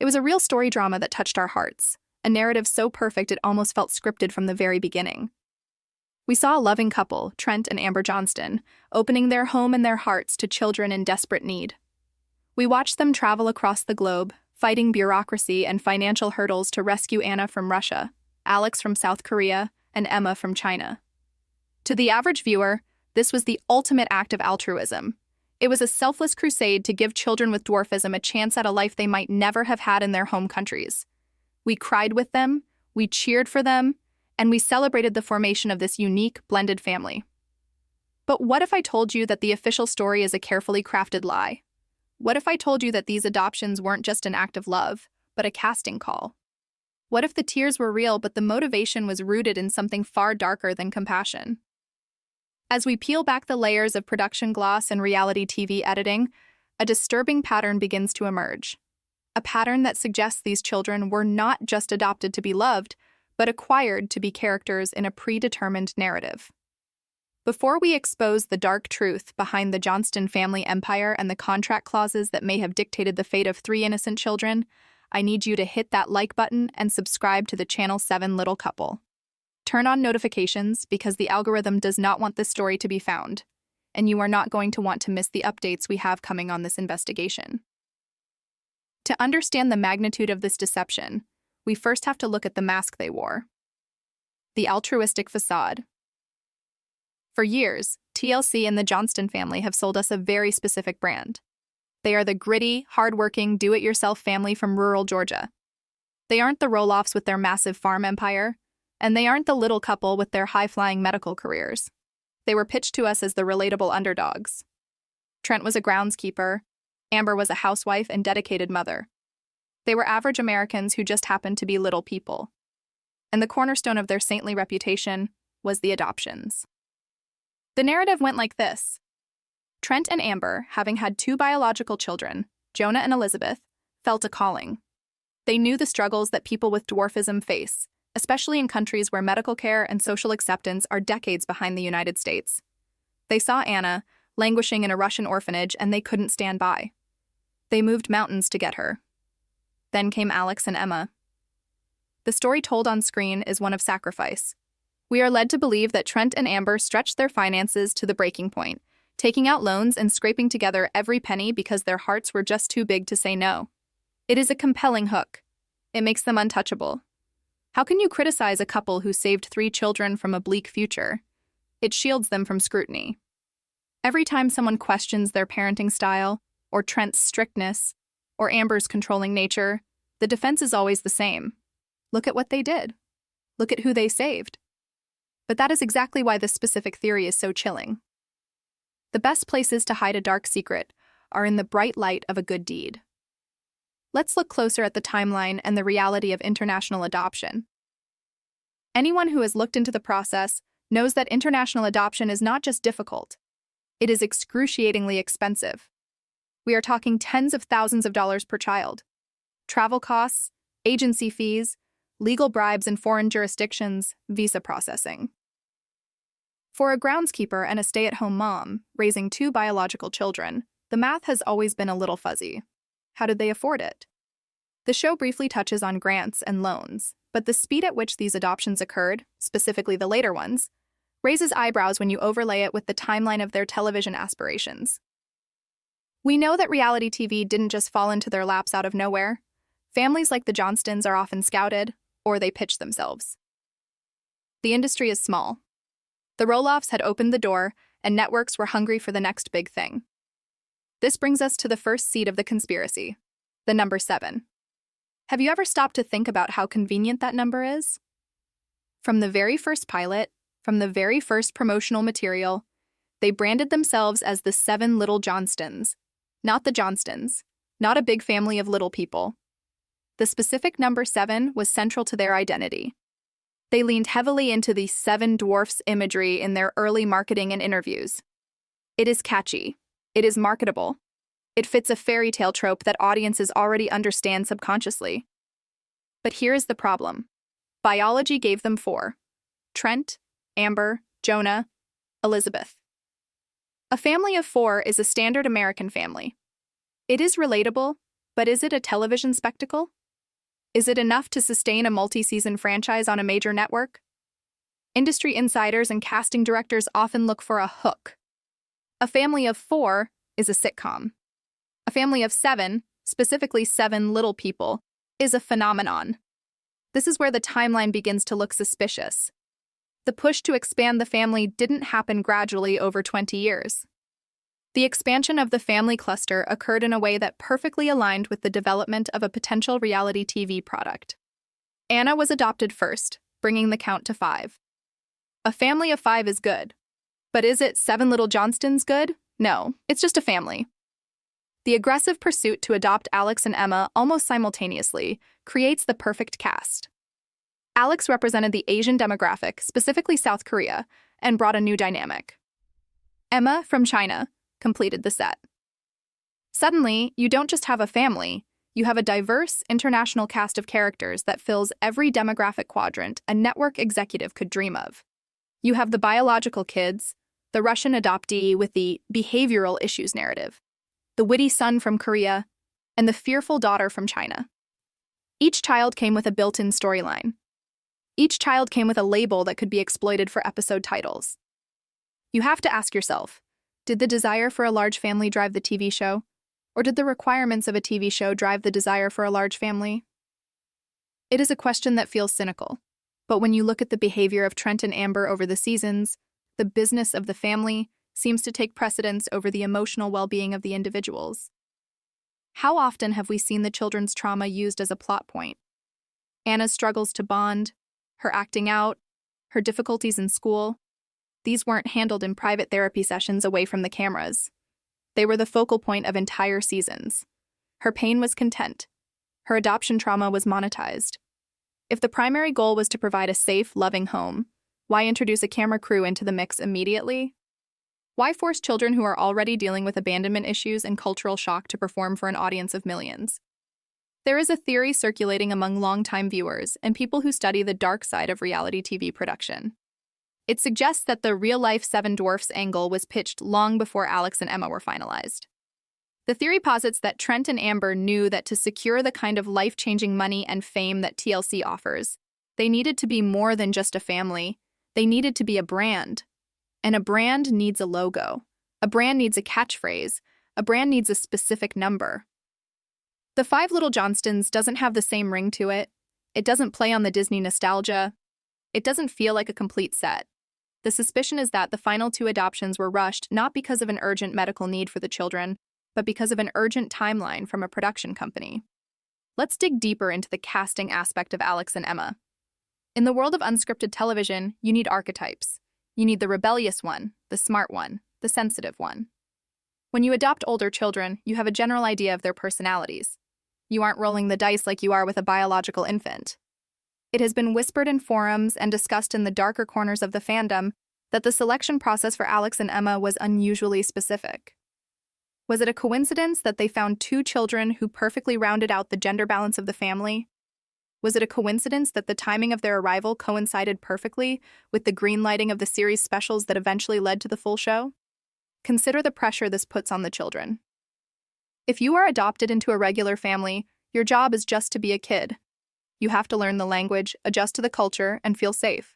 It was a real story drama that touched our hearts, a narrative so perfect it almost felt scripted from the very beginning. We saw a loving couple, Trent and Amber Johnston, opening their home and their hearts to children in desperate need. We watched them travel across the globe, fighting bureaucracy and financial hurdles to rescue Anna from Russia, Alex from South Korea, and Emma from China. To the average viewer, this was the ultimate act of altruism. It was a selfless crusade to give children with dwarfism a chance at a life they might never have had in their home countries. We cried with them, we cheered for them, and we celebrated the formation of this unique, blended family. But what if I told you that the official story is a carefully crafted lie? What if I told you that these adoptions weren't just an act of love, but a casting call? What if the tears were real, but the motivation was rooted in something far darker than compassion? As we peel back the layers of production gloss and reality TV editing, a disturbing pattern begins to emerge. A pattern that suggests these children were not just adopted to be loved, but acquired to be characters in a predetermined narrative. Before we expose the dark truth behind the Johnston Family Empire and the contract clauses that may have dictated the fate of 3 innocent children, I need you to hit that like button and subscribe to the channel 7 Little Couple. Turn on notifications because the algorithm does not want this story to be found, and you are not going to want to miss the updates we have coming on this investigation. To understand the magnitude of this deception, we first have to look at the mask they wore. The altruistic facade. For years, TLC and the Johnston family have sold us a very specific brand. They are the gritty, hardworking, do-it-yourself family from rural Georgia. They aren't the roll-offs with their massive farm empire, and they aren't the little couple with their high-flying medical careers. They were pitched to us as the relatable underdogs. Trent was a groundskeeper, Amber was a housewife and dedicated mother. They were average Americans who just happened to be little people. And the cornerstone of their saintly reputation was the adoptions. The narrative went like this. Trent and Amber, having had 2 biological children, Jonah and Elizabeth, felt a calling. They knew the struggles that people with dwarfism face, especially in countries where medical care and social acceptance are decades behind the United States. They saw Anna languishing in a Russian orphanage and they couldn't stand by. They moved mountains to get her. Then came Alex and Emma. The story told on screen is one of sacrifice. We are led to believe that Trent and Amber stretched their finances to the breaking point, taking out loans and scraping together every penny because their hearts were just too big to say no. It is a compelling hook. It makes them untouchable. How can you criticize a couple who saved 3 children from a bleak future? It shields them from scrutiny. Every time someone questions their parenting style, or Trent's strictness, or Amber's controlling nature, the defense is always the same. Look at what they did. Look at who they saved. But that is exactly why this specific theory is so chilling. The best places to hide a dark secret are in the bright light of a good deed. Let's look closer at the timeline and the reality of international adoption. Anyone who has looked into the process knows that international adoption is not just difficult, it is excruciatingly expensive. We are talking tens of thousands of dollars per child. Travel costs, agency fees, legal bribes in foreign jurisdictions, visa processing. For a groundskeeper and a stay-at-home mom raising 2 biological children, the math has always been a little fuzzy. How did they afford it? The show briefly touches on grants and loans, but the speed at which these adoptions occurred, specifically the later ones, raises eyebrows when you overlay it with the timeline of their television aspirations. We know that reality TV didn't just fall into their laps out of nowhere. Families like the Johnstons are often scouted, or they pitch themselves. The industry is small. The roll-offs had opened the door, and networks were hungry for the next big thing. This brings us to the first seed of the conspiracy, the number 7. Have you ever stopped to think about how convenient that number is? From the very first pilot, from the very first promotional material, they branded themselves as the 7 Little Johnstons, not the Johnstons, not a big family of little people. The specific number 7 was central to their identity. They leaned heavily into the 7 dwarfs imagery in their early marketing and interviews. It is catchy. It is marketable. It fits a fairy tale trope that audiences already understand subconsciously. But here is the problem. Biology gave them 4. Trent, Amber, Jonah, Elizabeth. A family of 4 is a standard American family. It is relatable, But is it a television spectacle? Is it enough to sustain a multi-season franchise on a major network? Industry insiders and casting directors often look for a hook. A family of 4 is a sitcom. A family of 7, specifically 7 little people, is a phenomenon. This is where the timeline begins to look suspicious. The push to expand the family didn't happen gradually over 20 years. The expansion of the family cluster occurred in a way that perfectly aligned with the development of a potential reality TV product. Anna was adopted first, bringing the count to 5. A family of 5 is good. But is it Seven Little Johnstons good? No, it's just a family. The aggressive pursuit to adopt Alex and Emma almost simultaneously creates the perfect cast. Alex represented the Asian demographic, specifically South Korea, and brought a new dynamic. Emma, from China, completed the set. Suddenly, you don't just have a family, you have a diverse, international cast of characters that fills every demographic quadrant a network executive could dream of. You have the biological kids, the Russian adoptee with the behavioral issues narrative, the witty son from Korea, and the fearful daughter from China. Each child came with a built-in storyline. Each child came with a label that could be exploited for episode titles. You have to ask yourself, did the desire for a large family drive the TV show? Or did the requirements of a TV show drive the desire for a large family? It is a question that feels cynical. But when you look at the behavior of Trent and Amber over the seasons, the business of the family seems to take precedence over the emotional well-being of the individuals. How often have we seen the children's trauma used as a plot point? Anna's struggles to bond, her acting out, her difficulties in school. These weren't handled in private therapy sessions away from the cameras. They were the focal point of entire seasons. Her pain was content. Her adoption trauma was monetized. If the primary goal was to provide a safe, loving home, why introduce a camera crew into the mix immediately? Why force children who are already dealing with abandonment issues and cultural shock to perform for an audience of millions? There is a theory circulating among longtime viewers and people who study the dark side of reality TV production. It suggests that the real-life Seven Dwarfs angle was pitched long before Alex and Emma were finalized. The theory posits that Trent and Amber knew that to secure the kind of life-changing money and fame that TLC offers, they needed to be more than just a family. They needed to be a brand. And a brand needs a logo. A brand needs a catchphrase. A brand needs a specific number. The 5 Little Johnstons doesn't have the same ring to it. It doesn't play on the Disney nostalgia. It doesn't feel like a complete set. The suspicion is that the final 2 adoptions were rushed not because of an urgent medical need for the children, but because of an urgent timeline from a production company. Let's dig deeper into the casting aspect of Alex and Emma. In the world of unscripted television, you need archetypes. You need the rebellious one, the smart one, the sensitive one. When you adopt older children, you have a general idea of their personalities. You aren't rolling the dice like you are with a biological infant. It has been whispered in forums and discussed in the darker corners of the fandom that the selection process for Alex and Emma was unusually specific. Was it a coincidence that they found 2 children who perfectly rounded out the gender balance of the family? Was it a coincidence that the timing of their arrival coincided perfectly with the green lighting of the series specials that eventually led to the full show? Consider the pressure this puts on the children. If you are adopted into a regular family, your job is just to be a kid. You have to learn the language, adjust to the culture, and feel safe.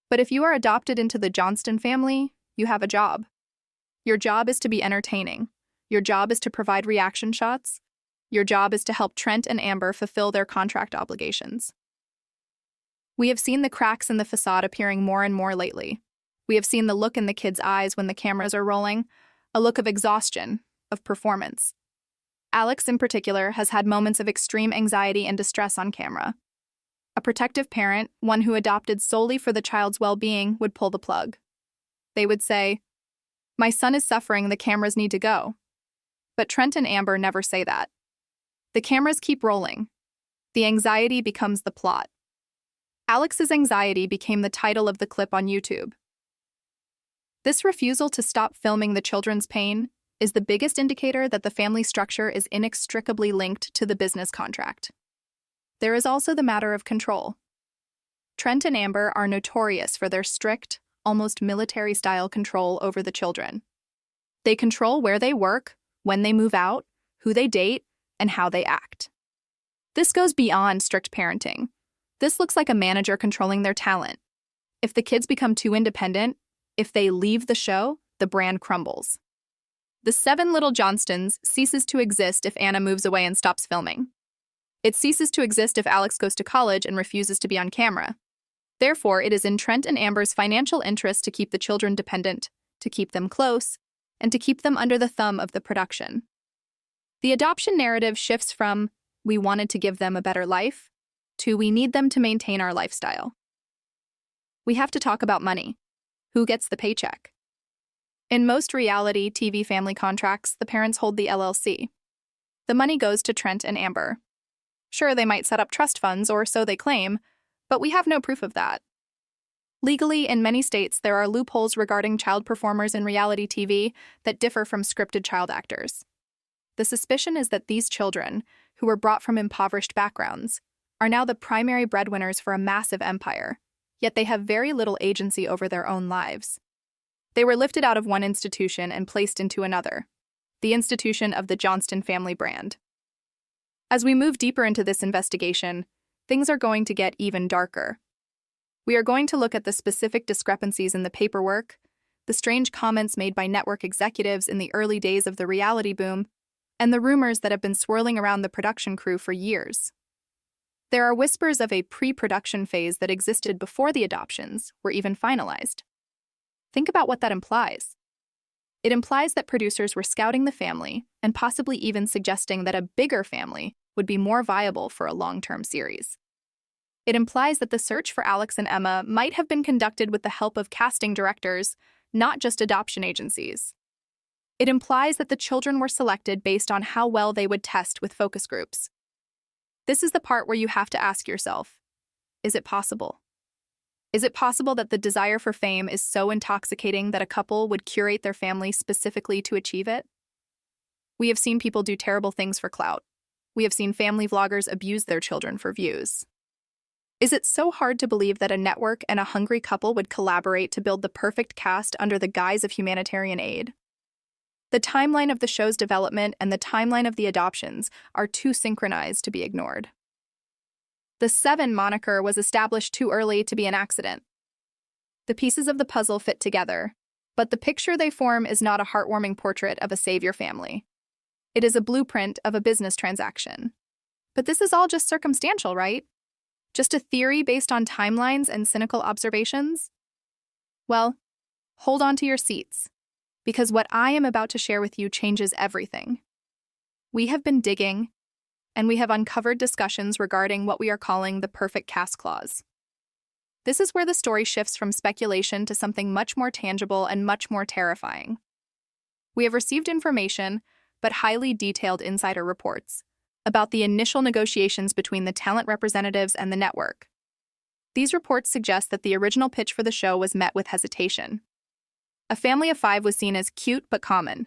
But if you are adopted into the Johnston family, you have a job. Your job is to be entertaining. Your job is to provide reaction shots. Your job is to help Trent and Amber fulfill their contract obligations. We have seen the cracks in the facade appearing more and more lately. We have seen the look in the kids' eyes when the cameras are rolling, a look of exhaustion, of performance. Alex, in particular, has had moments of extreme anxiety and distress on camera. A protective parent, one who adopted solely for the child's well-being, would pull the plug. They would say, "My son is suffering, the cameras need to go." But Trent and Amber never say that. The cameras keep rolling. The anxiety becomes the plot. Alex's anxiety became the title of the clip on YouTube. This refusal to stop filming the children's pain is the biggest indicator that the family structure is inextricably linked to the business contract. There is also the matter of control. Trent and Amber are notorious for their strict, almost military-style control over the children. They control where they work, when they move out, who they date, and how they act. This goes beyond strict parenting. This looks like a manager controlling their talent. If the kids become too independent, if they leave the show, the brand crumbles. The Seven Little Johnstons ceases to exist if Anna moves away and stops filming. It ceases to exist if Alex goes to college and refuses to be on camera. Therefore, it is in Trent and Amber's financial interest to keep the children dependent, to keep them close, and to keep them under the thumb of the production. The adoption narrative shifts from, we wanted to give them a better life, to we need them to maintain our lifestyle. We have to talk about money. Who gets the paycheck? In most reality TV family contracts, the parents hold the LLC. The money goes to Trent and Amber. Sure, they might set up trust funds, or so they claim, but we have no proof of that. Legally, in many states, there are loopholes regarding child performers in reality TV that differ from scripted child actors. The suspicion is that these children, who were brought from impoverished backgrounds, are now the primary breadwinners for a massive empire, yet they have very little agency over their own lives. They were lifted out of one institution and placed into another, the institution of the Johnston family brand. As we move deeper into this investigation, things are going to get even darker. We are going to look at the specific discrepancies in the paperwork, the strange comments made by network executives in the early days of the reality boom, and the rumors that have been swirling around the production crew for years. There are whispers of a pre-production phase that existed before the adoptions were even finalized. Think about what that implies. It implies that producers were scouting the family and possibly even suggesting that a bigger family would be more viable for a long-term series. It implies that the search for Alex and Emma might have been conducted with the help of casting directors, not just adoption agencies. It implies that the children were selected based on how well they would test with focus groups. This is the part where you have to ask yourself, is it possible? Is it possible that the desire for fame is so intoxicating that a couple would curate their family specifically to achieve it? We have seen people do terrible things for clout. We have seen family vloggers abuse their children for views. Is it so hard to believe that a network and a hungry couple would collaborate to build the perfect cast under the guise of humanitarian aid? The timeline of the show's development and the timeline of the adoptions are too synchronized to be ignored. The Seven moniker was established too early to be an accident. The pieces of the puzzle fit together, but the picture they form is not a heartwarming portrait of a savior family. It is a blueprint of a business transaction. But this is all just circumstantial, right? Just a theory based on timelines and cynical observations? Well, hold on to your seats, because what I am about to share with you changes everything. We have been digging, and we have uncovered discussions regarding what we are calling the perfect cast clause. This is where the story shifts from speculation to something much more tangible and much more terrifying. We have received information, but highly detailed insider reports, about the initial negotiations between the talent representatives and the network. These reports suggest that the original pitch for the show was met with hesitation. A family of 5 was seen as cute but common.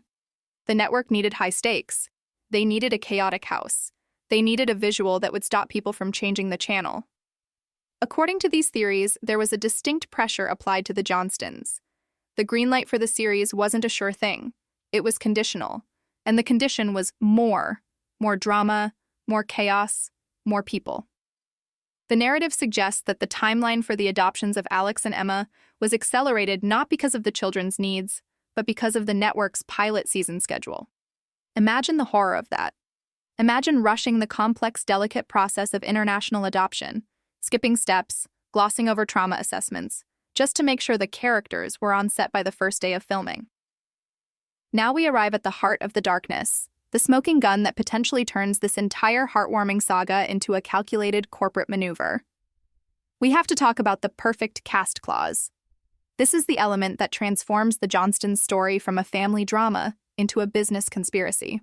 The network needed high stakes. They needed a chaotic house. They needed a visual that would stop people from changing the channel. According to these theories, there was a distinct pressure applied to the Johnstons. The green light for the series wasn't a sure thing. It was conditional. And the condition was more drama, more chaos, more people. The narrative suggests that the timeline for the adoptions of Alex and Emma was accelerated not because of the children's needs, but because of the network's pilot season schedule. Imagine the horror of that. Imagine rushing the complex, delicate process of international adoption, skipping steps, glossing over trauma assessments, just to make sure the characters were on set by the first day of filming. Now we arrive at the heart of the darkness, the smoking gun that potentially turns this entire heartwarming saga into a calculated corporate maneuver. We have to talk about the perfect cast clause. This is the element that transforms the Johnston story from a family drama into a business conspiracy.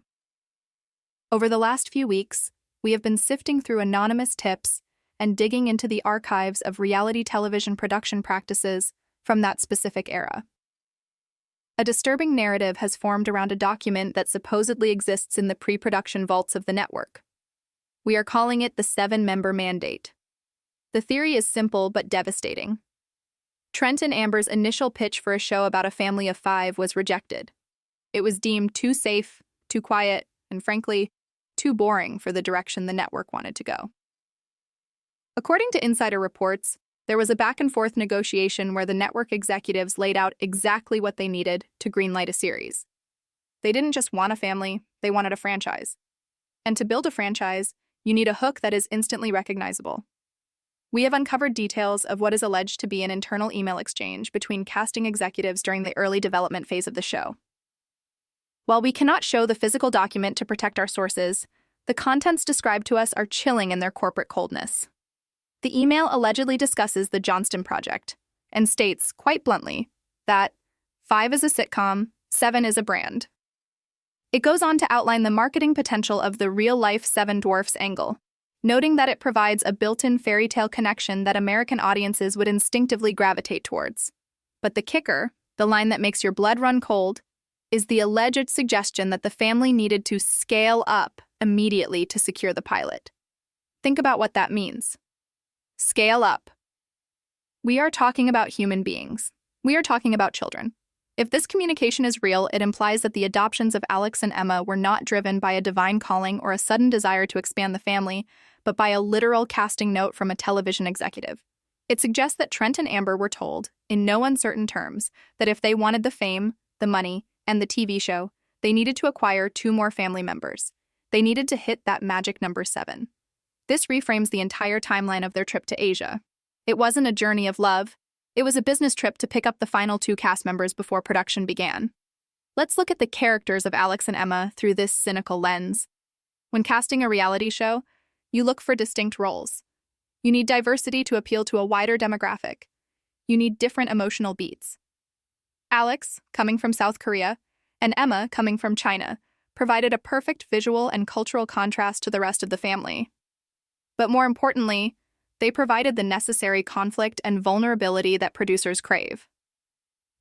Over the last few weeks, we have been sifting through anonymous tips and digging into the archives of reality television production practices from that specific era. A disturbing narrative has formed around a document that supposedly exists in the pre-production vaults of the network. We are calling it the 7-member mandate. The theory is simple but devastating. Trent and Amber's initial pitch for a show about a family of 5 was rejected. It was deemed too safe, too quiet, and frankly, too boring for the direction the network wanted to go. According to insider reports, there was a back-and-forth negotiation where the network executives laid out exactly what they needed to greenlight a series. They didn't just want a family, they wanted a franchise. And to build a franchise, you need a hook that is instantly recognizable. We have uncovered details of what is alleged to be an internal email exchange between casting executives during the early development phase of the show. While we cannot show the physical document to protect our sources, the contents described to us are chilling in their corporate coldness. The email allegedly discusses the Johnston project and states, quite bluntly, that 5 is a sitcom, 7 is a brand. It goes on to outline the marketing potential of the real-life Seven Dwarfs angle, noting that it provides a built-in fairy tale connection that American audiences would instinctively gravitate towards. But the kicker, the line that makes your blood run cold, is the alleged suggestion that the family needed to scale up immediately to secure the pilot. Think about what that means. Scale up. We are talking about human beings. We are talking about children. If this communication is real, it implies that the adoptions of Alex and Emma were not driven by a divine calling or a sudden desire to expand the family, but by a literal casting note from a television executive. It suggests that Trent and Amber were told, in no uncertain terms, that if they wanted the fame, the money, and the TV show, they needed to acquire 2 more family members. They needed to hit that magic number 7. This reframes the entire timeline of their trip to Asia. It wasn't a journey of love. It was a business trip to pick up the final 2 cast members before production began. Let's look at the characters of Alex and Emma through this cynical lens. When casting a reality show, you look for distinct roles. You need diversity to appeal to a wider demographic. You need different emotional beats. Alex, coming from South Korea, and Emma, coming from China, provided a perfect visual and cultural contrast to the rest of the family. But more importantly, they provided the necessary conflict and vulnerability that producers crave.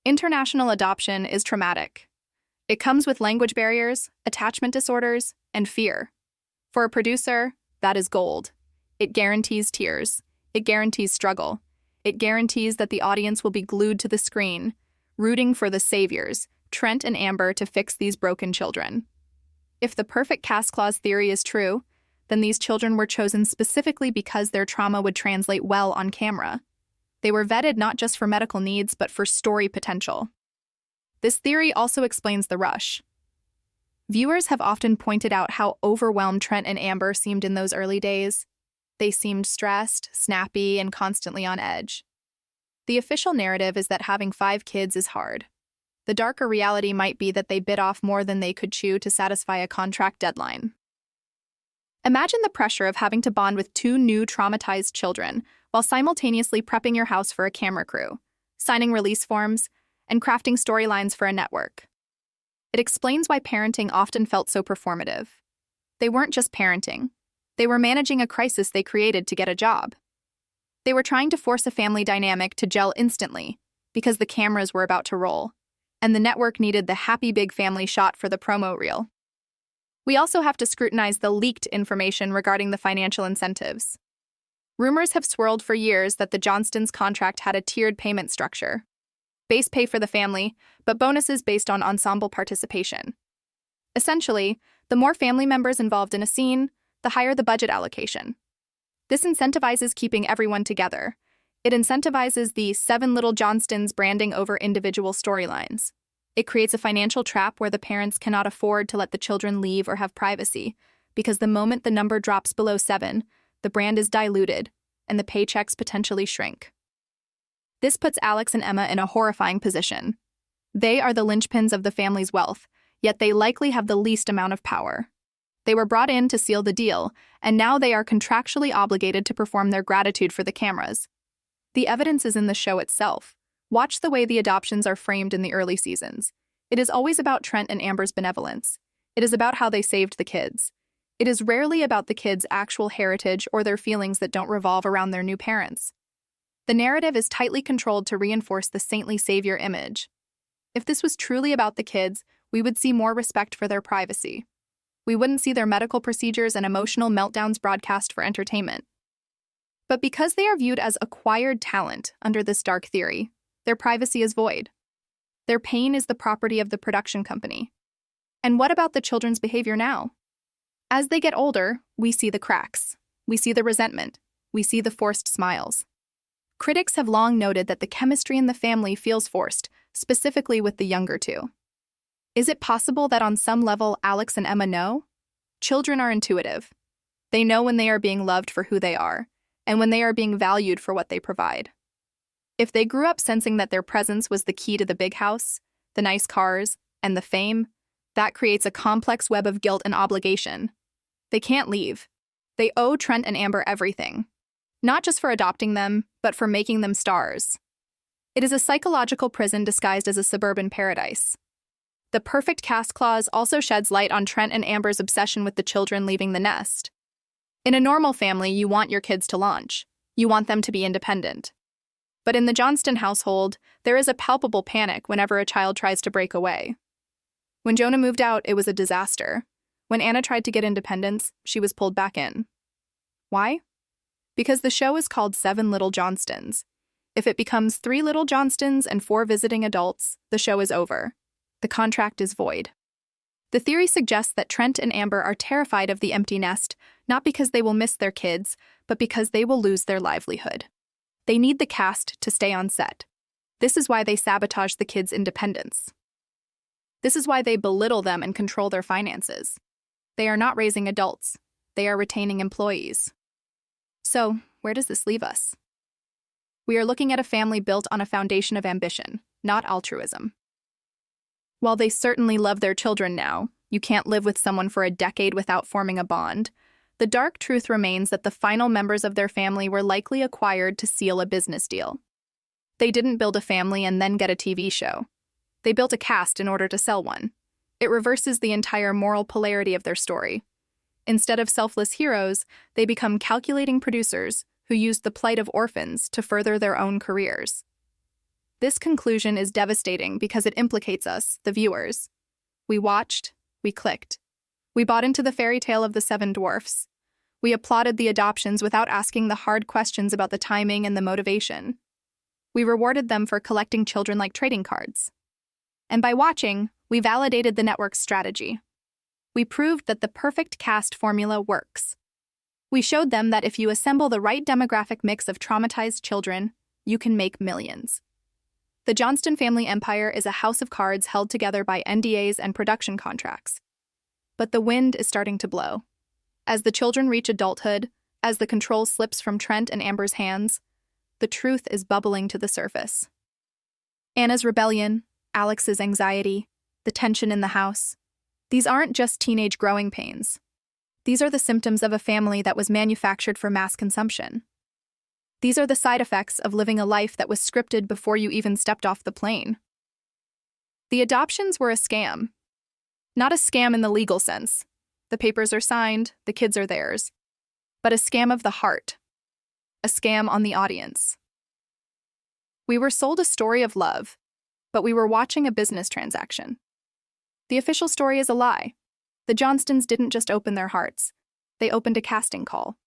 International adoption is traumatic. It comes with language barriers, attachment disorders, and fear. For a producer, that is gold. It guarantees tears. It guarantees struggle. It guarantees that the audience will be glued to the screen, rooting for the saviors, Trent and Amber, to fix these broken children. If the perfect cast clause theory is true, then these children were chosen specifically because their trauma would translate well on camera. They were vetted not just for medical needs, but for story potential. This theory also explains the rush. Viewers have often pointed out how overwhelmed Trent and Amber seemed in those early days. They seemed stressed, snappy, and constantly on edge. The official narrative is that having 5 kids is hard. The darker reality might be that they bit off more than they could chew to satisfy a contract deadline. Imagine the pressure of having to bond with 2 new traumatized children while simultaneously prepping your house for a camera crew, signing release forms, and crafting storylines for a network. It explains why parenting often felt so performative. They weren't just parenting. They were managing a crisis they created to get a job. They were trying to force a family dynamic to gel instantly because the cameras were about to roll, and the network needed the happy big family shot for the promo reel. We also have to scrutinize the leaked information regarding the financial incentives. Rumors have swirled for years that the Johnstons' contract had a tiered payment structure. Base pay for the family, but bonuses based on ensemble participation. Essentially, the more family members involved in a scene, the higher the budget allocation. This incentivizes keeping everyone together. It incentivizes the Seven Little Johnstons branding over individual storylines. It creates a financial trap where the parents cannot afford to let the children leave or have privacy, because the moment the number drops below 7, the brand is diluted, and the paychecks potentially shrink. This puts Alex and Emma in a horrifying position. They are the linchpins of the family's wealth, yet they likely have the least amount of power. They were brought in to seal the deal, and now they are contractually obligated to perform their gratitude for the cameras. The evidence is in the show itself. Watch the way the adoptions are framed in the early seasons. It is always about Trent and Amber's benevolence. It is about how they saved the kids. It is rarely about the kids' actual heritage or their feelings that don't revolve around their new parents. The narrative is tightly controlled to reinforce the saintly savior image. If this was truly about the kids, we would see more respect for their privacy. We wouldn't see their medical procedures and emotional meltdowns broadcast for entertainment. But because they are viewed as acquired talent under this dark theory, their privacy is void. Their pain is the property of the production company. And what about the children's behavior now? As they get older, we see the cracks. We see the resentment. We see the forced smiles. Critics have long noted that the chemistry in the family feels forced, specifically with the younger two. Is it possible that on some level Alex and Emma know? Children are intuitive. They know when they are being loved for who they are, and when they are being valued for what they provide. If they grew up sensing that their presence was the key to the big house, the nice cars, and the fame, that creates a complex web of guilt and obligation. They can't leave. They owe Trent and Amber everything. Not just for adopting them, but for making them stars. It is a psychological prison disguised as a suburban paradise. The perfect cast clause also sheds light on Trent and Amber's obsession with the children leaving the nest. In a normal family, you want your kids to launch. You want them to be independent. But in the Johnston household, there is a palpable panic whenever a child tries to break away. When Jonah moved out, it was a disaster. When Anna tried to get independence, she was pulled back in. Why? Because the show is called Seven Little Johnstons. If it becomes 3 Little Johnstons and 4 visiting adults, the show is over. The contract is void. The theory suggests that Trent and Amber are terrified of the empty nest, not because they will miss their kids, but because they will lose their livelihood. They need the cast to stay on set. This is why they sabotage the kids' independence. This is why they belittle them and control their finances. They are not raising adults. They are retaining employees. So, where does this leave us? We are looking at a family built on a foundation of ambition, not altruism. While they certainly love their children now, you can't live with someone for a decade without forming a bond. The dark truth remains that the final members of their family were likely acquired to seal a business deal. They didn't build a family and then get a TV show. They built a cast in order to sell one. It reverses the entire moral polarity of their story. Instead of selfless heroes, they become calculating producers who use the plight of orphans to further their own careers. This conclusion is devastating because it implicates us, the viewers. We watched, we clicked. We bought into the fairy tale of the 7 dwarfs. We applauded the adoptions without asking the hard questions about the timing and the motivation. We rewarded them for collecting children like trading cards. And by watching, we validated the network's strategy. We proved that the perfect cast formula works. We showed them that if you assemble the right demographic mix of traumatized children, you can make millions. The Johnston Family Empire is a house of cards held together by NDAs and production contracts. But the wind is starting to blow. As the children reach adulthood, as the control slips from Trent and Amber's hands, the truth is bubbling to the surface. Anna's rebellion, Alex's anxiety, the tension in the house. These aren't just teenage growing pains. These are the symptoms of a family that was manufactured for mass consumption. These are the side effects of living a life that was scripted before you even stepped off the plane. The adoptions were a scam. Not a scam in the legal sense. The papers are signed, the kids are theirs. But a scam of the heart. A scam on the audience. We were sold a story of love, but we were watching a business transaction. The official story is a lie. The Johnstons didn't just open their hearts. They opened a casting call.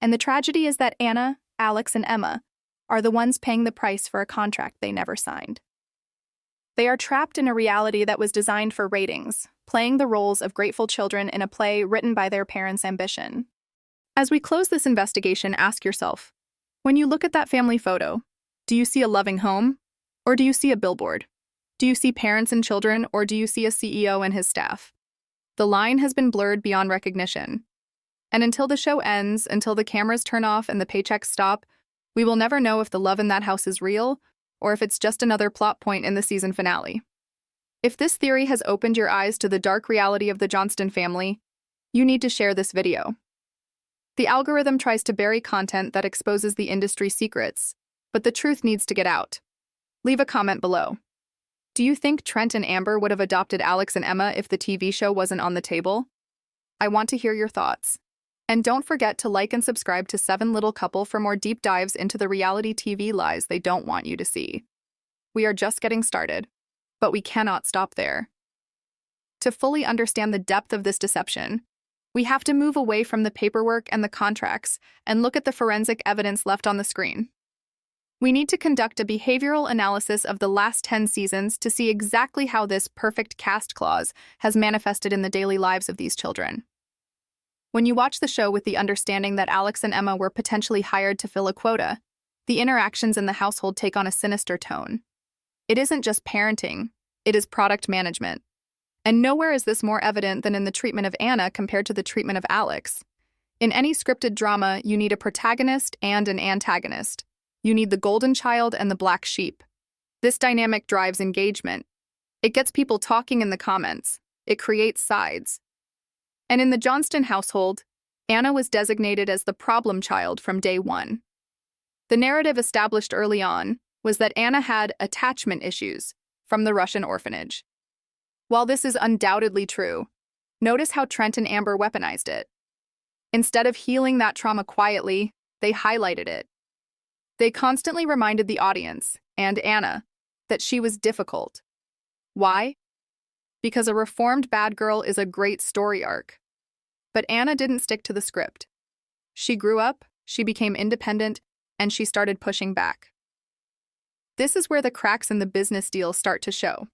And the tragedy is that Anna, Alex, and Emma are the ones paying the price for a contract they never signed. They are trapped in a reality that was designed for ratings, playing the roles of grateful children in a play written by their parents' ambition. As we close this investigation, ask yourself, when you look at that family photo, do you see a loving home, or do you see a billboard? Do you see parents and children, or do you see a CEO and his staff? The line has been blurred beyond recognition. And until the show ends, until the cameras turn off and the paychecks stop, we will never know if the love in that house is real or if it's just another plot point in the season finale. If this theory has opened your eyes to the dark reality of the Johnston family, you need to share this video. The algorithm tries to bury content that exposes the industry's secrets, but the truth needs to get out. Leave a comment below. Do you think Trent and Amber would have adopted Alex and Emma if the TV show wasn't on the table? I want to hear your thoughts. And don't forget to like and subscribe to 7 Little Couple for more deep dives into the reality TV lies they don't want you to see. We are just getting started, but we cannot stop there. To fully understand the depth of this deception, we have to move away from the paperwork and the contracts and look at the forensic evidence left on the screen. We need to conduct a behavioral analysis of the last 10 seasons to see exactly how this perfect cast clause has manifested in the daily lives of these children. When you watch the show with the understanding that Alex and Emma were potentially hired to fill a quota, the interactions in the household take on a sinister tone. It isn't just parenting, it is product management. And nowhere is this more evident than in the treatment of Anna compared to the treatment of Alex. In any scripted drama, you need a protagonist and an antagonist. You need the golden child and the black sheep. This dynamic drives engagement. It gets people talking in the comments. It creates sides. And in the Johnston household, Anna was designated as the problem child from day one. The narrative established early on was that Anna had attachment issues from the Russian orphanage. While this is undoubtedly true, notice how Trent and Amber weaponized it. Instead of healing that trauma quietly, they highlighted it. They constantly reminded the audience, and Anna, that she was difficult. Why? Because a reformed bad girl is a great story arc. But Anna didn't stick to the script. She grew up, she became independent, and she started pushing back. This is where the cracks in the business deal start to show.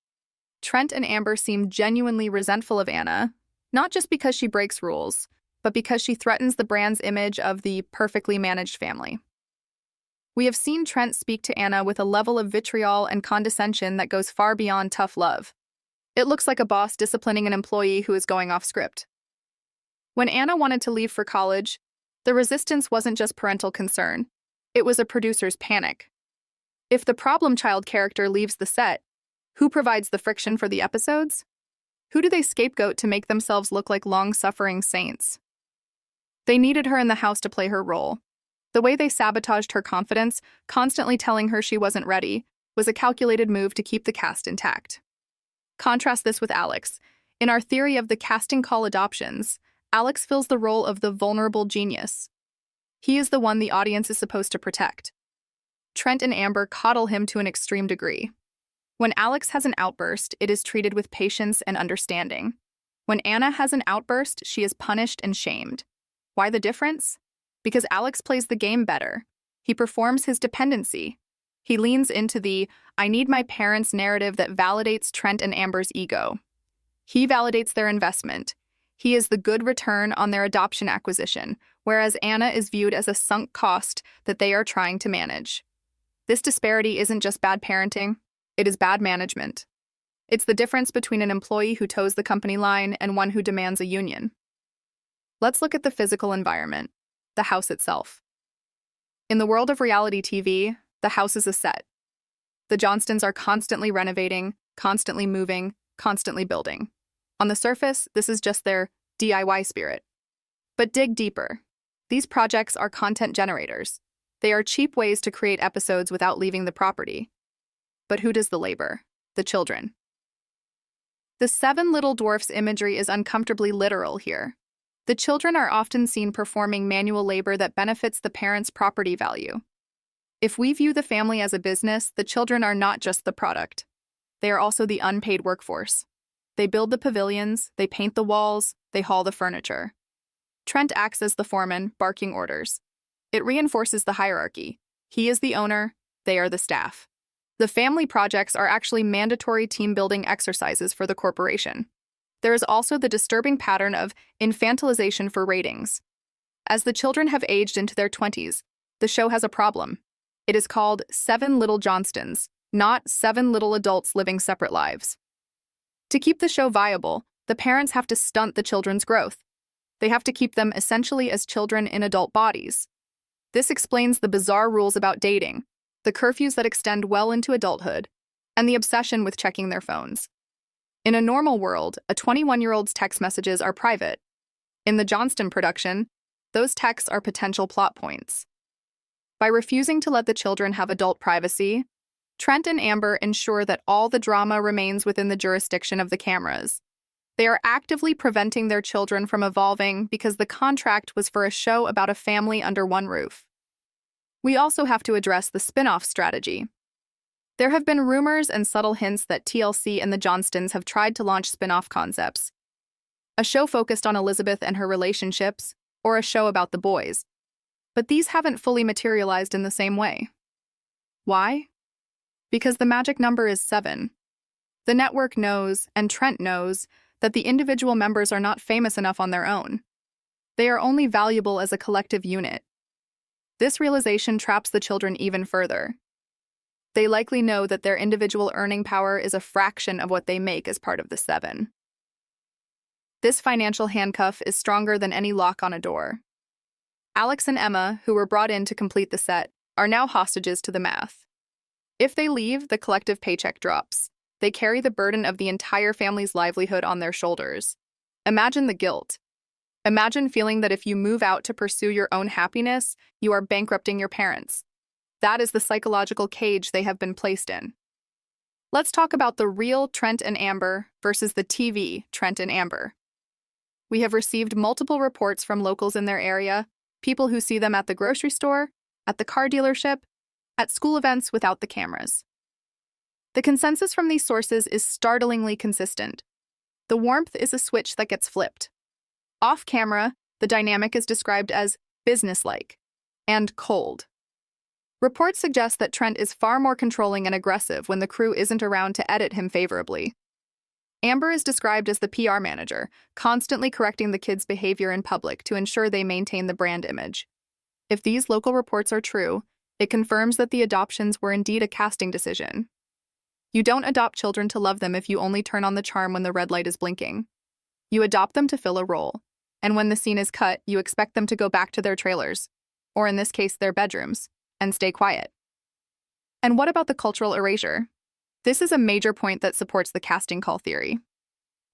Trent and Amber seem genuinely resentful of Anna, not just because she breaks rules, but because she threatens the brand's image of the perfectly managed family. We have seen Trent speak to Anna with a level of vitriol and condescension that goes far beyond tough love. It looks like a boss disciplining an employee who is going off script. When Anna wanted to leave for college, the resistance wasn't just parental concern. It was a producer's panic. If the problem child character leaves the set, who provides the friction for the episodes? Who do they scapegoat to make themselves look like long-suffering saints? They needed her in the house to play her role. The way they sabotaged her confidence, constantly telling her she wasn't ready, was a calculated move to keep the cast intact. Contrast this with Alex. In our theory of the casting call adoptions, Alex fills the role of the vulnerable genius. He is the one the audience is supposed to protect. Trent and Amber coddle him to an extreme degree. When Alex has an outburst, it is treated with patience and understanding. When Anna has an outburst, she is punished and shamed. Why the difference? Because Alex plays the game better. He performs his dependency. He leans into the "I need my parents" narrative that validates Trent and Amber's ego. He validates their investment. He is the good return on their adoption acquisition, whereas Anna is viewed as a sunk cost that they are trying to manage. This disparity isn't just bad parenting, it is bad management. It's the difference between an employee who toes the company line and one who demands a union. Let's look at the physical environment, the house itself. In the world of reality TV, the house is a set. The Johnstons are constantly renovating, constantly moving, constantly building. On the surface, this is just their DIY spirit. But dig deeper. These projects are content generators. They are cheap ways to create episodes without leaving the property. But who does the labor? The children. The Seven Little Dwarfs imagery is uncomfortably literal here. The children are often seen performing manual labor that benefits the parents' property value. If we view the family as a business, the children are not just the product. They are also the unpaid workforce. They build the pavilions, they paint the walls, they haul the furniture. Trent acts as the foreman, barking orders. It reinforces the hierarchy. He is the owner, they are the staff. The family projects are actually mandatory team-building exercises for the corporation. There is also the disturbing pattern of infantilization for ratings. As the children have aged into their 20s, the show has a problem. It is called Seven Little Johnstons, not 7 little adults living separate lives. To keep the show viable, the parents have to stunt the children's growth. They have to keep them essentially as children in adult bodies. This explains the bizarre rules about dating, the curfews that extend well into adulthood, and the obsession with checking their phones. In a normal world, a 21-year-old's text messages are private. In the Johnston production, those texts are potential plot points. By refusing to let the children have adult privacy, Trent and Amber ensure that all the drama remains within the jurisdiction of the cameras. They are actively preventing their children from evolving because the contract was for a show about a family under one roof. We also have to address the spin-off strategy. There have been rumors and subtle hints that TLC and the Johnstons have tried to launch spin-off concepts. A show focused on Elizabeth and her relationships, or a show about the boys. But these haven't fully materialized in the same way. Why? Because the magic number is 7. The network knows, and Trent knows, that the individual members are not famous enough on their own. They are only valuable as a collective unit. This realization traps the children even further. They likely know that their individual earning power is a fraction of what they make as part of the seven. This financial handcuff is stronger than any lock on a door. Alex and Emma, who were brought in to complete the set, are now hostages to the math. If they leave, the collective paycheck drops. They carry the burden of the entire family's livelihood on their shoulders. Imagine the guilt. Imagine feeling that if you move out to pursue your own happiness, you are bankrupting your parents. That is the psychological cage they have been placed in. Let's talk about the real Trent and Amber versus the TV Trent and Amber. We have received multiple reports from locals in their area, people who see them at the grocery store, at the car dealership, at school events without the cameras. The consensus from these sources is startlingly consistent. The warmth is a switch that gets flipped. Off camera, the dynamic is described as businesslike and cold. Reports suggest that Trent is far more controlling and aggressive when the crew isn't around to edit him favorably. Amber is described as the PR manager, constantly correcting the kids' behavior in public to ensure they maintain the brand image. If these local reports are true, it confirms that the adoptions were indeed a casting decision. You don't adopt children to love them if you only turn on the charm when the red light is blinking. You adopt them to fill a role, and when the scene is cut, you expect them to go back to their trailers, or in this case, their bedrooms, and stay quiet. And what about the cultural erasure? This is a major point that supports the casting call theory.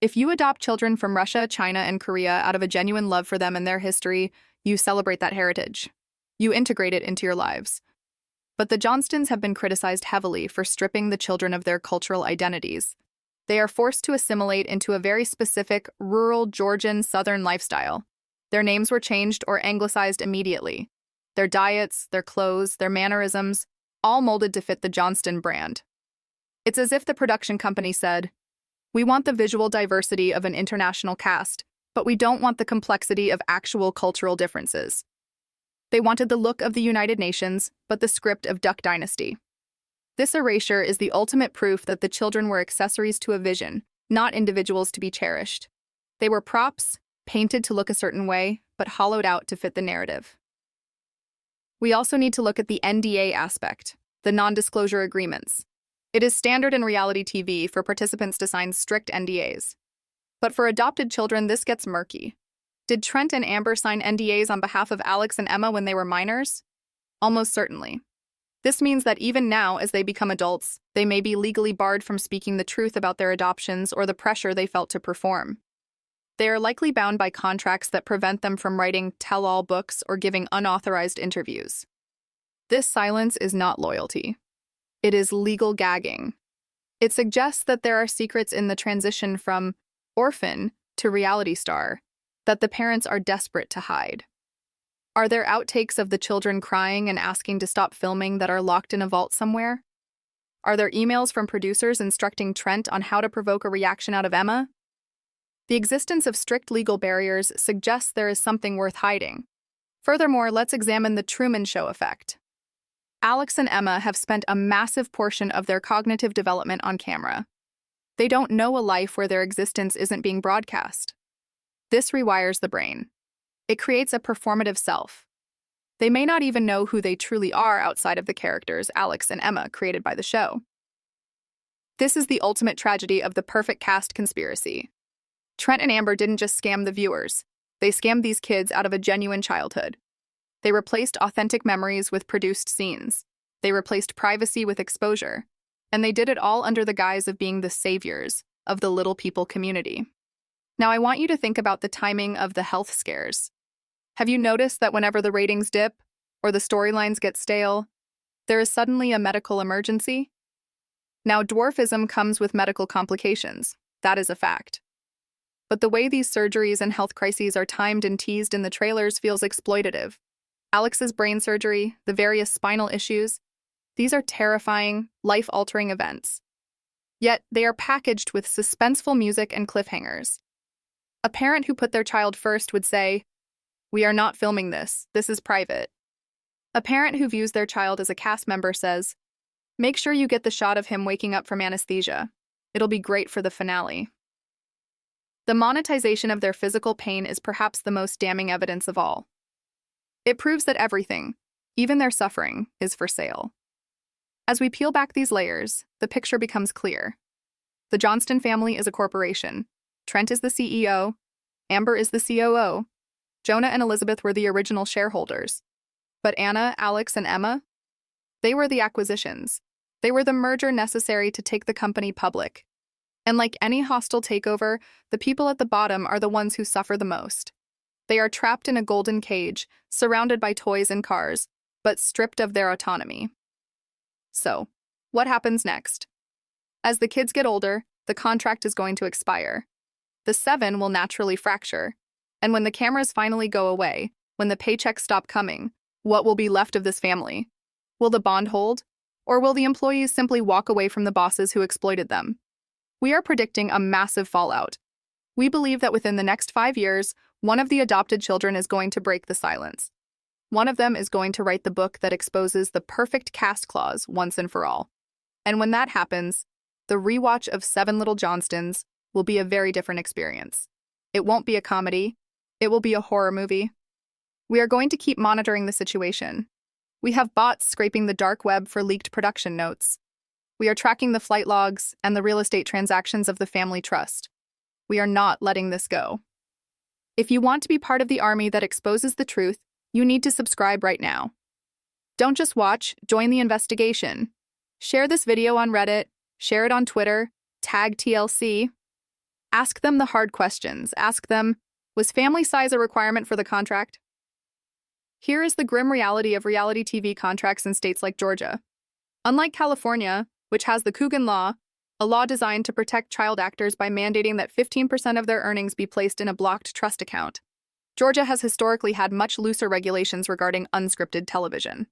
If you adopt children from Russia, China, and Korea out of a genuine love for them and their history, you celebrate that heritage. You integrate it into your lives. But the Johnstons have been criticized heavily for stripping the children of their cultural identities. They are forced to assimilate into a very specific, rural, Georgian, Southern lifestyle. Their names were changed or anglicized immediately. Their diets, their clothes, their mannerisms, all molded to fit the Johnston brand. It's as if the production company said, "We want the visual diversity of an international cast, but we don't want the complexity of actual cultural differences." They wanted the look of the United Nations, but the script of Duck Dynasty. This erasure is the ultimate proof that the children were accessories to a vision, not individuals to be cherished. They were props, painted to look a certain way, but hollowed out to fit the narrative. We also need to look at the NDA aspect, the non-disclosure agreements. It is standard in reality TV for participants to sign strict NDAs. But for adopted children, this gets murky. Did Trent and Amber sign NDAs on behalf of Alex and Emma when they were minors? Almost certainly. This means that even now, as they become adults, they may be legally barred from speaking the truth about their adoptions or the pressure they felt to perform. They are likely bound by contracts that prevent them from writing tell-all books or giving unauthorized interviews. This silence is not loyalty. It is legal gagging. It suggests that there are secrets in the transition from orphan to reality star that the parents are desperate to hide. Are there outtakes of the children crying and asking to stop filming that are locked in a vault somewhere? Are there emails from producers instructing Trent on how to provoke a reaction out of Emma? The existence of strict legal barriers suggests there is something worth hiding. Furthermore, let's examine the Truman Show effect. Alex and Emma have spent a massive portion of their cognitive development on camera. They don't know a life where their existence isn't being broadcast. This rewires the brain. It creates a performative self. They may not even know who they truly are outside of the characters Alex and Emma created by the show. This is the ultimate tragedy of the perfect cast conspiracy. Trent and Amber didn't just scam the viewers. They scammed these kids out of a genuine childhood. They replaced authentic memories with produced scenes. They replaced privacy with exposure. And they did it all under the guise of being the saviors of the little people community. Now, I want you to think about the timing of the health scares. Have you noticed that whenever the ratings dip or the storylines get stale, there is suddenly a medical emergency? Now, dwarfism comes with medical complications. That is a fact. But the way these surgeries and health crises are timed and teased in the trailers feels exploitative. Alex's brain surgery, the various spinal issues, these are terrifying, life-altering events. Yet, they are packaged with suspenseful music and cliffhangers. A parent who put their child first would say, "We are not filming this. This is private." A parent who views their child as a cast member says, "Make sure you get the shot of him waking up from anesthesia. It'll be great for the finale." The monetization of their physical pain is perhaps the most damning evidence of all. It proves that everything, even their suffering, is for sale. As we peel back these layers, the picture becomes clear. The Johnston family is a corporation. Trent is the CEO. Amber is the COO. Jonah and Elizabeth were the original shareholders. But Anna, Alex, and Emma? They were the acquisitions. They were the merger necessary to take the company public. And like any hostile takeover, the people at the bottom are the ones who suffer the most. They are trapped in a golden cage, surrounded by toys and cars, but stripped of their autonomy. So, what happens next? As the kids get older, the contract is going to expire. The seven will naturally fracture. And when the cameras finally go away, when the paychecks stop coming, what will be left of this family? Will the bond hold? Or will the employees simply walk away from the bosses who exploited them? We are predicting a massive fallout. We believe that within the next 5 years, one of the adopted children is going to break the silence. One of them is going to write the book that exposes the perfect caste clause once and for all. And when that happens, the rewatch of Seven Little Johnstons will be a very different experience. It won't be a comedy. It will be a horror movie. We are going to keep monitoring the situation. We have bots scraping the dark web for leaked production notes. We are tracking the flight logs and the real estate transactions of the family trust. We are not letting this go. If you want to be part of the army that exposes the truth, you need to subscribe right now. Don't just watch, join the investigation. Share this video on Reddit, share it on Twitter, tag TLC. Ask them the hard questions. Ask them, was family size a requirement for the contract? Here is the grim reality of reality TV contracts in states like Georgia. Unlike California, which has the Coogan Law, a law designed to protect child actors by mandating that 15% of their earnings be placed in a blocked trust account, Georgia has historically had much looser regulations regarding unscripted television.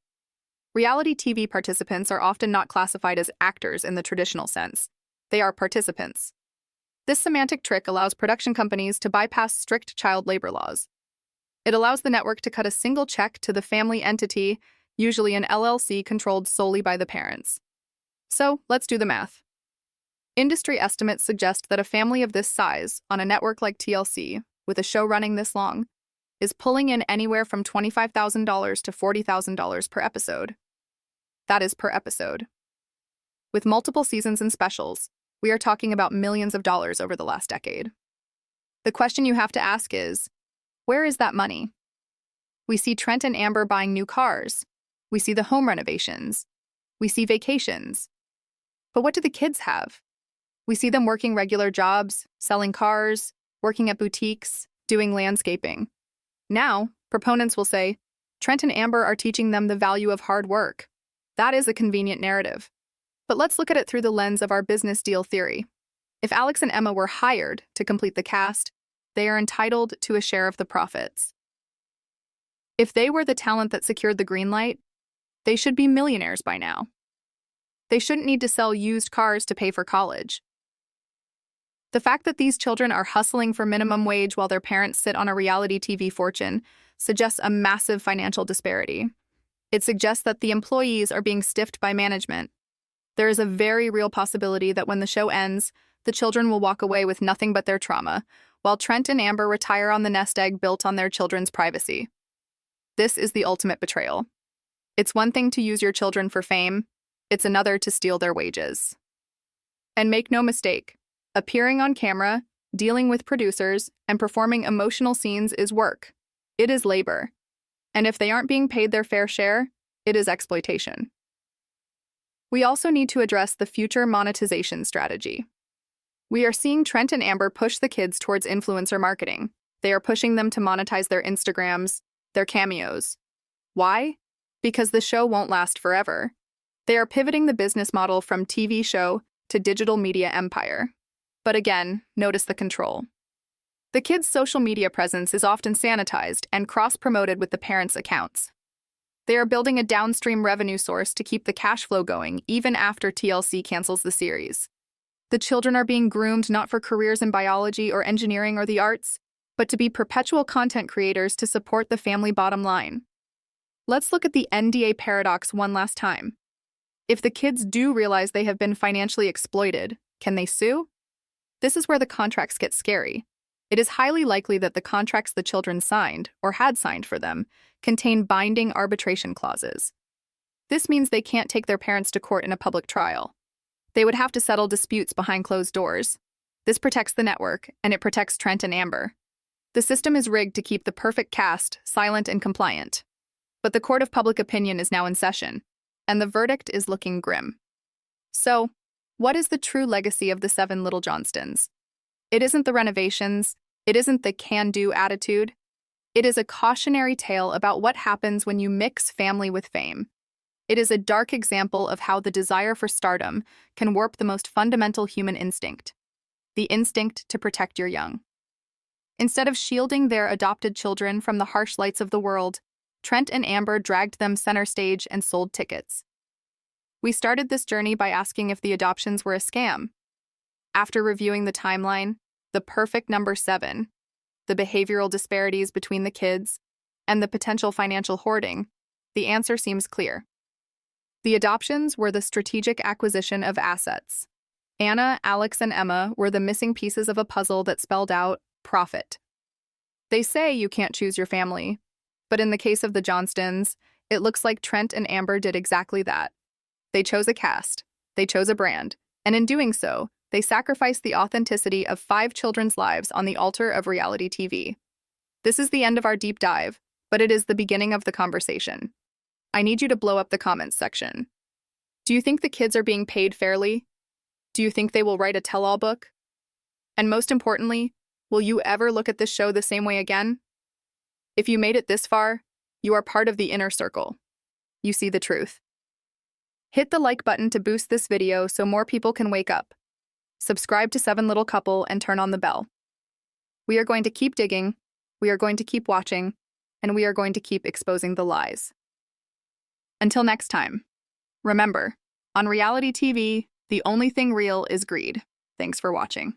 Reality TV participants are often not classified as actors in the traditional sense. They are participants. This semantic trick allows production companies to bypass strict child labor laws. It allows the network to cut a single check to the family entity, usually an LLC controlled solely by the parents. So, let's do the math. Industry estimates suggest that a family of this size, on a network like TLC, with a show running this long, is pulling in anywhere from $25,000 to $40,000 per episode. That is per episode. With multiple seasons and specials, we are talking about millions of dollars over the last decade. The question you have to ask is, where is that money? We see Trent and Amber buying new cars. We see the home renovations. We see vacations. But what do the kids have? We see them working regular jobs, selling cars, working at boutiques, doing landscaping. Now, proponents will say, Trent and Amber are teaching them the value of hard work. That is a convenient narrative. But let's look at it through the lens of our business deal theory. If Alex and Emma were hired to complete the cast, they are entitled to a share of the profits. If they were the talent that secured the green light, they should be millionaires by now. They shouldn't need to sell used cars to pay for college. The fact that these children are hustling for minimum wage while their parents sit on a reality TV fortune suggests a massive financial disparity. It suggests that the employees are being stiffed by management. There is a very real possibility that when the show ends, the children will walk away with nothing but their trauma, while Trent and Amber retire on the nest egg built on their children's privacy. This is the ultimate betrayal. It's one thing to use your children for fame, it's another to steal their wages. And make no mistake, appearing on camera, dealing with producers, and performing emotional scenes is work. It is labor. And if they aren't being paid their fair share, it is exploitation. We also need to address the future monetization strategy. We are seeing Trent and Amber push the kids towards influencer marketing. They are pushing them to monetize their Instagrams, their cameos. Why? Because the show won't last forever. They are pivoting the business model from TV show to digital media empire. But again, notice the control. The kids' social media presence is often sanitized and cross-promoted with the parents' accounts. They are building a downstream revenue source to keep the cash flow going even after TLC cancels the series. The children are being groomed not for careers in biology or engineering or the arts, but to be perpetual content creators to support the family bottom line. Let's look at the NDA paradox one last time. If the kids do realize they have been financially exploited, can they sue? This is where the contracts get scary. It is highly likely that the contracts the children signed, or had signed for them, contain binding arbitration clauses. This means they can't take their parents to court in a public trial. They would have to settle disputes behind closed doors. This protects the network, and it protects Trent and Amber. The system is rigged to keep the perfect cast silent and compliant. But the court of public opinion is now in session, and the verdict is looking grim. So, what is the true legacy of the Seven Little Johnstons? It isn't the renovations, it isn't the can-do attitude. It is a cautionary tale about what happens when you mix family with fame. It is a dark example of how the desire for stardom can warp the most fundamental human instinct, the instinct to protect your young. Instead of shielding their adopted children from the harsh lights of the world, Trent and Amber dragged them center stage and sold tickets. We started this journey by asking if the adoptions were a scam. After reviewing the timeline, the perfect number 7, the behavioral disparities between the kids, and the potential financial hoarding, the answer seems clear. The adoptions were the strategic acquisition of assets. Anna, Alex, and Emma were the missing pieces of a puzzle that spelled out profit. They say you can't choose your family, but in the case of the Johnstons, it looks like Trent and Amber did exactly that. They chose a cast, they chose a brand, and in doing so, they sacrificed the authenticity of 5 children's lives on the altar of reality TV. This is the end of our deep dive, but it is the beginning of the conversation. I need you to blow up the comments section. Do you think the kids are being paid fairly? Do you think they will write a tell-all book? And most importantly, will you ever look at this show the same way again? If you made it this far, you are part of the inner circle. You see the truth. Hit the like button to boost this video so more people can wake up. Subscribe to Seven Little Couple and turn on the bell. We are going to keep digging, we are going to keep watching, and we are going to keep exposing the lies. Until next time, remember, on reality TV, the only thing real is greed. Thanks for watching.